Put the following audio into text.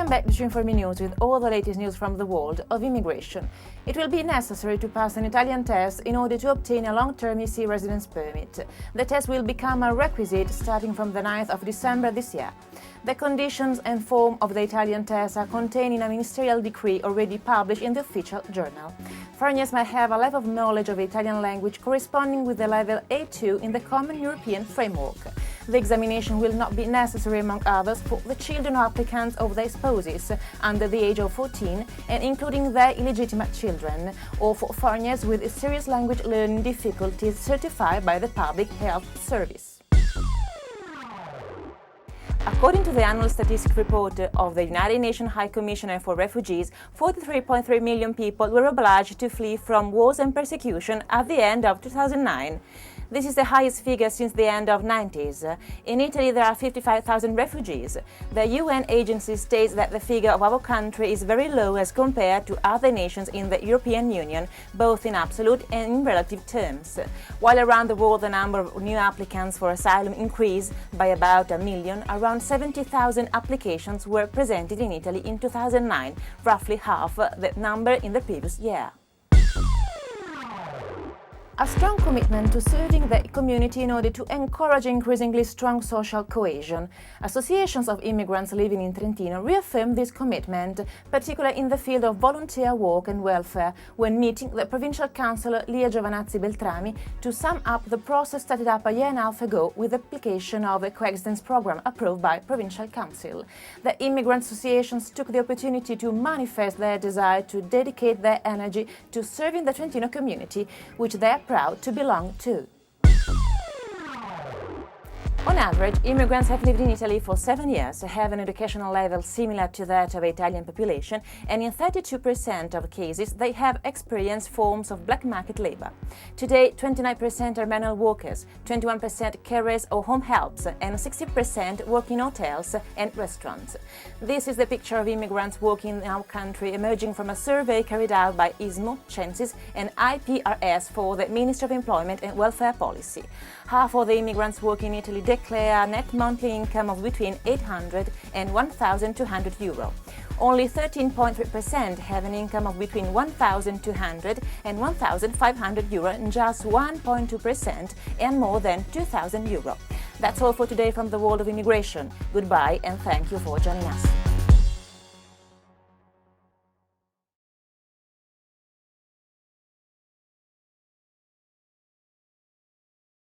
Welcome back to Cinformi News with all the latest news from the world of immigration. It will be necessary to pass an Italian test in order to obtain a long-term EC residence permit. The test will become a requisite starting from the 9th of December this year. The conditions and form of the Italian test are contained in a ministerial decree already published in the official journal. Foreigners may have a level of knowledge of the Italian language corresponding with the level A2 in the Common European Framework. The examination will not be necessary, among others, for the children or applicants of their spouses under the age of 14 and including their illegitimate children, or for foreigners with serious language learning difficulties certified by the Public Health Service. According to the annual statistics report of the United Nations High Commissioner for Refugees, 43.3 million people were obliged to flee from wars and persecution at the end of 2009. This is the highest figure since the end of the 90s. In Italy, there are 55,000 refugees. The UN agency states that the figure of our country is very low as compared to other nations in the European Union, both in absolute and in relative terms. While around the world the number of new applicants for asylum increased by about 1 million, around 70,000 applications were presented in Italy in 2009, roughly half the number in the previous year. A strong commitment to serving the community in order to encourage increasingly strong social cohesion. Associations of immigrants living in Trentino reaffirmed this commitment, particularly in the field of volunteer work and welfare, when meeting the Provincial Councillor Lia Giovanazzi Beltrami to sum up the process started up a year and a half ago with the application of a coexistence program approved by Provincial Council. The immigrant associations took the opportunity to manifest their desire to dedicate their energy to serving the Trentino community, which they are proud to belong to. On average, immigrants have lived in Italy for 7 years, have an educational level similar to that of the Italian population, and in 32% of cases they have experienced forms of black market labor. Today, 29% are manual workers, 21% carers or home helps, and 60% work in hotels and restaurants. This is the picture of immigrants working in our country emerging from a survey carried out by ISMO, Censis, and IPRS for the Ministry of Employment and Welfare Policy. Half of the immigrants working in Italy declare a net monthly income of between 800 and 1,200 euro. Only 13.3% have an income of between 1,200 and 1,500 euro, and just 1.2% earn more than 2,000 euro. That's all for today from the world of immigration. Goodbye and thank you for joining us.